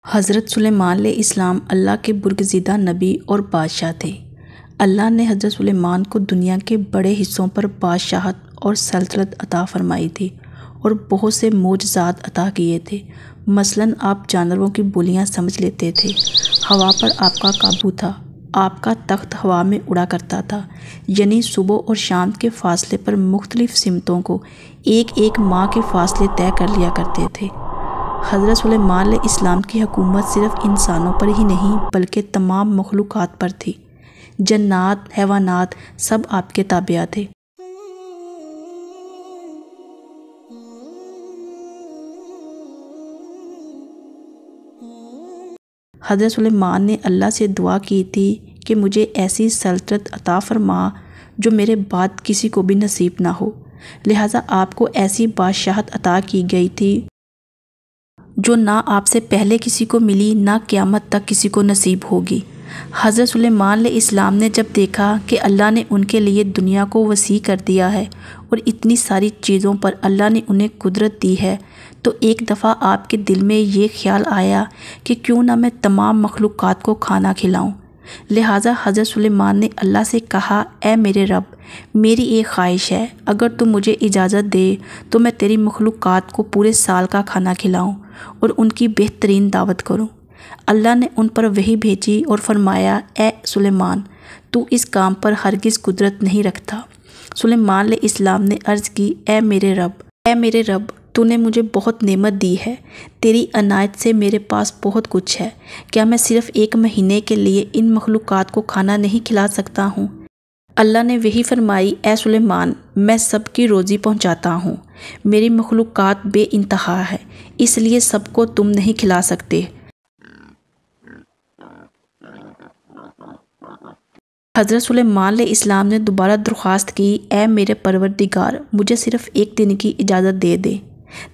حضرت سلیمان علیہ السلام اللہ کے برگزیدہ نبی اور بادشاہ تھے۔ اللہ نے حضرت سلیمان کو دنیا کے بڑے حصوں پر بادشاہت اور سلطنت عطا فرمائی تھی اور بہت سے معجزات عطا کیے تھے۔ مثلاً آپ جانوروں کی بولیاں سمجھ لیتے تھے، ہوا پر آپ کا قابو تھا، آپ کا تخت ہوا میں اڑا کرتا تھا، یعنی صبح اور شام کے فاصلے پر مختلف سمتوں کو ایک ایک ماہ کے فاصلے طے کر لیا کرتے تھے۔ حضرت سلیمان علیہ السلام کی حکومت صرف انسانوں پر ہی نہیں بلکہ تمام مخلوقات پر تھی۔ جنات، حیوانات سب آپ کے تابع تھے۔ حضرت سلیمان نے اللہ سے دعا کی تھی کہ مجھے ایسی سلطنت عطا فرما جو میرے بعد کسی کو بھی نصیب نہ ہو، لہٰذا آپ کو ایسی بادشاہت عطا کی گئی تھی جو نہ آپ سے پہلے کسی کو ملی نہ قیامت تک کسی کو نصیب ہوگی۔ حضرت سلیمان علیہ السلام نے جب دیکھا کہ اللہ نے ان کے لیے دنیا کو وسیع کر دیا ہے اور اتنی ساری چیزوں پر اللہ نے انہیں قدرت دی ہے، تو ایک دفعہ آپ کے دل میں یہ خیال آیا کہ کیوں نہ میں تمام مخلوقات کو کھانا کھلاؤں۔ لہٰذا حضرت سلیمان نے اللہ سے کہا، اے میرے رب، میری ایک خواہش ہے، اگر تم مجھے اجازت دے تو میں تیری مخلوقات کو پورے سال کا کھانا کھلاؤں اور ان کی بہترین دعوت کروں۔ اللہ نے ان پر وحی بھیجی اور فرمایا، اے سلیمان، تو اس کام پر ہرگز قدرت نہیں رکھتا۔ سلیمان علیہ السلام نے عرض کی، اے میرے رب، تو نے مجھے بہت نعمت دی ہے، تیری عنایت سے میرے پاس بہت کچھ ہے، کیا میں صرف ایک مہینے کے لیے ان مخلوقات کو کھانا نہیں کھلا سکتا ہوں؟ اللہ نے وحی فرمائی، اے سلیمان، میں سب کی روزی پہنچاتا ہوں، میری مخلوقات بے انتہا ہے، اس لیے سب کو تم نہیں کھلا سکتے۔ حضرت سلیمان علیہ السلام نے دوبارہ درخواست کی، اے میرے پروردگار، مجھے صرف ایک دن کی اجازت دے دے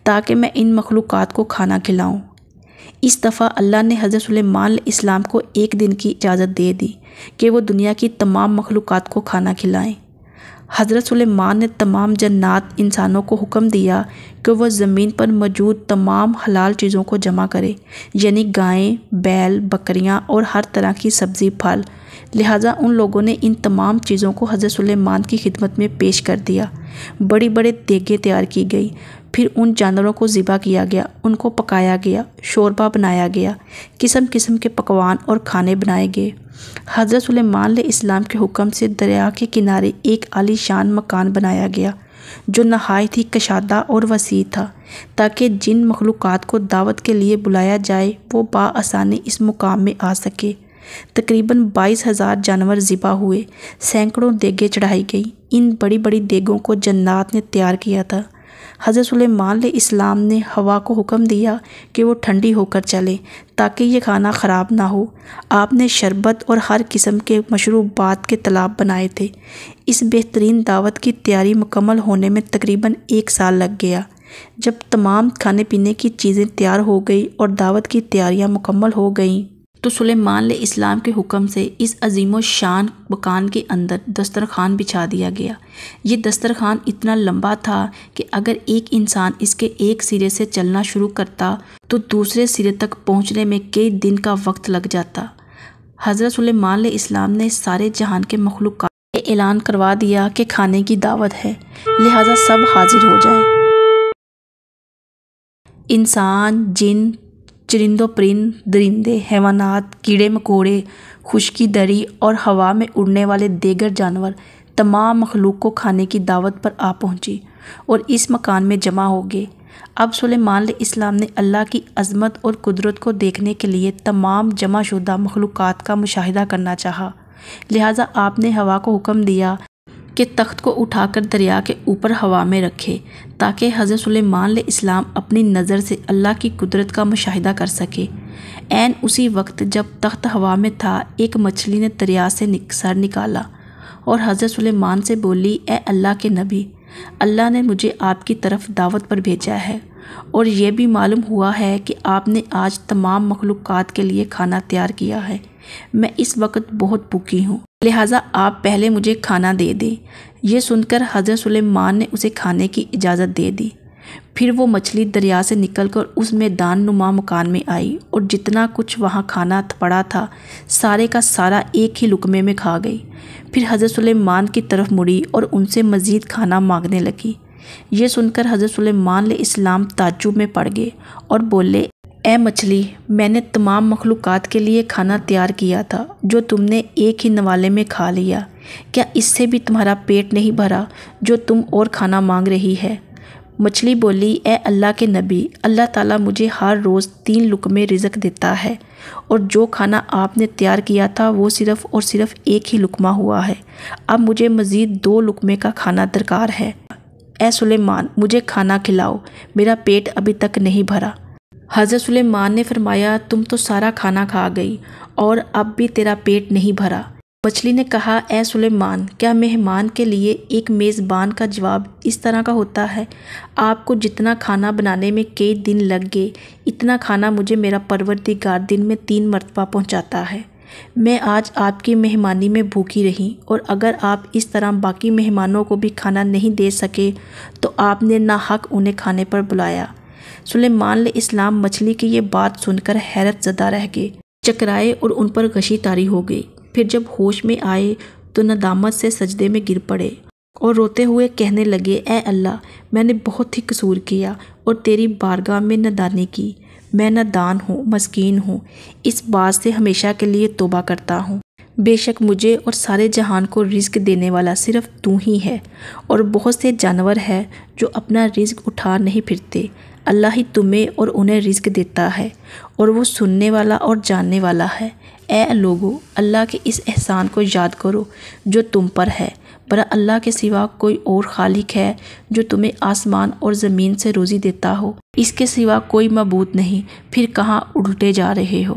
تاکہ میں ان مخلوقات کو کھانا کھلاؤں۔ اس دفعہ اللہ نے حضرت سلیمان علیہ السلام کو ایک دن کی اجازت دے دی کہ وہ دنیا کی تمام مخلوقات کو کھانا کھلائیں۔ حضرت سلیمان نے تمام جنات انسانوں کو حکم دیا کہ وہ زمین پر موجود تمام حلال چیزوں کو جمع کرے، یعنی گائیں، بیل، بکریاں اور ہر طرح کی سبزی پھل۔ لہٰذا ان لوگوں نے ان تمام چیزوں کو حضرت سلیمان کی خدمت میں پیش کر دیا۔ بڑی بڑی دیگیں تیار کی گئی، پھر ان جانوروں کو ذبح کیا گیا، ان کو پکایا گیا، شوربہ بنایا گیا، قسم قسم کے پکوان اور کھانے بنائے گئے۔ حضرت سلیمان علیہ السلام کے حکم سے دریا کے کنارے ایک عالی شان مکان بنایا گیا جو نہایت ہی کشادہ اور وسیع تھا، تاکہ جن مخلوقات کو دعوت کے لیے بلایا جائے وہ بآسانی اس مقام میں آ سکے۔ تقریباً 22,000 جانور ذبح ہوئے، سینکڑوں دیگیں چڑھائی گئیں۔ ان بڑی بڑی دیگوں کو جنات نے تیار کیا تھا۔ حضرت سلیمان علیہ السلام نے ہوا کو حکم دیا کہ وہ ٹھنڈی ہو کر چلے تاکہ یہ کھانا خراب نہ ہو۔ آپ نے شربت اور ہر قسم کے مشروبات کے تالاب بنائے تھے۔ اس بہترین دعوت کی تیاری مکمل ہونے میں تقریباً 1 سال لگ گیا۔ جب تمام کھانے پینے کی چیزیں تیار ہو گئی اور دعوت کی تیاریاں مکمل ہو گئیں تو سلیمان علیہ السلام کے حکم سے اس عظیم و شان مکان کے اندر دسترخوان بچھا دیا گیا۔ یہ دسترخوان اتنا لمبا تھا کہ اگر ایک انسان اس کے ایک سرے سے چلنا شروع کرتا تو دوسرے سرے تک پہنچنے میں کئی دن کا وقت لگ جاتا۔ حضرت سلیمان علیہ السلام نے سارے جہان کے مخلوقات کو اعلان کروا دیا کہ کھانے کی دعوت ہے، لہٰذا سب حاضر ہو جائیں۔ انسان، جن، چرند و پرند، درندے، حیوانات، کیڑے مکوڑے، خشکی دری اور ہوا میں اڑنے والے دیگر جانور، تمام مخلوق کو کھانے کی دعوت پر آ پہنچی اور اس مکان میں جمع ہو گئے۔ اب سلیمان علیہ السلام نے اللہ کی عظمت اور قدرت کو دیکھنے کے لیے تمام جمع شدہ مخلوقات کا مشاہدہ کرنا چاہا، لہٰذا آپ نے ہوا کو حکم دیا کہ تخت کو اٹھا کر دریا کے اوپر ہوا میں رکھے تاکہ حضرت سلیمان علیہ السلام اپنی نظر سے اللہ کی قدرت کا مشاہدہ کر سکے۔ عین اسی وقت جب تخت ہوا میں تھا، ایک مچھلی نے دریا سے سر نکالا اور حضرت سلیمان سے بولی، اے اللہ کے نبی، اللہ نے مجھے آپ کی طرف دعوت پر بھیجا ہے اور یہ بھی معلوم ہوا ہے کہ آپ نے آج تمام مخلوقات کے لیے کھانا تیار کیا ہے۔ میں اس وقت بہت بھوکی ہوں، لہٰذا آپ پہلے مجھے کھانا دے دیں۔ یہ سن کر حضرت سلیمان نے اسے کھانے کی اجازت دے دی۔ پھر وہ مچھلی دریا سے نکل کر اس میدان نما مکان میں آئی اور جتنا کچھ وہاں کھانا پڑا تھا سارے کا سارا ایک ہی لقمے میں کھا گئی۔ پھر حضرت سلیمان کی طرف مڑی اور ان سے مزید کھانا مانگنے لگی۔ یہ سن کر حضرت سلیمان علیہ السلام تعجب میں پڑ گئے اور بولے، اے مچھلی، میں نے تمام مخلوقات کے لیے کھانا تیار کیا تھا جو تم نے ایک ہی نوالے میں کھا لیا۔ کیا اس سے بھی تمہارا پیٹ نہیں بھرا جو تم اور کھانا مانگ رہی ہے؟ مچھلی بولی، اے اللہ کے نبی، اللہ تعالیٰ مجھے ہر روز 3 لقمے رزق دیتا ہے اور جو کھانا آپ نے تیار کیا تھا وہ صرف اور صرف ایک ہی لقمہ ہوا ہے۔ اب مجھے مزید 2 لقمے کا کھانا درکار ہے۔ اے سلیمان، مجھے کھانا کھلاؤ، میرا پیٹ ابھی تک نہیں بھرا۔ حضرت سلیمان نے فرمایا، تم تو سارا کھانا کھا گئی اور اب بھی تیرا پیٹ نہیں بھرا۔ مچھلی نے کہا، اے سلیمان، کیا مہمان کے لیے ایک میزبان کا جواب اس طرح کا ہوتا ہے؟ آپ کو جتنا کھانا بنانے میں کئی دن لگ گئے اتنا کھانا مجھے میرا پروردگار دن میں 3 مرتبہ پہنچاتا ہے۔ میں آج آپ کی مہمانی میں بھوکی رہی اور اگر آپ اس طرح باقی مہمانوں کو بھی کھانا نہیں دے سکے تو آپ نے ناحق انہیں کھانے پر بلایا۔ سلیمان علیہ السلام مچھلی کی یہ بات سن کر حیرت زدہ رہ گئے، چکرائے اور ان پر غشی طاری ہو گئی۔ پھر جب ہوش میں آئے تو ندامت سے سجدے میں گر پڑے اور روتے ہوئے کہنے لگے، اے اللہ، میں نے بہت ہی قصور کیا اور تیری بارگاہ میں نادانی کی۔ میں نادان ہوں، مسکین ہوں، اس بات سے ہمیشہ کے لیے توبہ کرتا ہوں۔ بے شک مجھے اور سارے جہان کو رزق دینے والا صرف تو ہی ہے، اور بہت سے جانور ہیں جو اپنا رزق اٹھا نہیں پھرتے، اللہ ہی تمہیں اور انہیں رزق دیتا ہے اور وہ سننے والا اور جاننے والا ہے۔ اے لوگو، اللہ کے اس احسان کو یاد کرو جو تم پر ہے۔ بھلا اللہ کے سوا کوئی اور خالق ہے جو تمہیں آسمان اور زمین سے روزی دیتا ہو؟ اس کے سوا کوئی معبود نہیں، پھر کہاں الٹے جا رہے ہو؟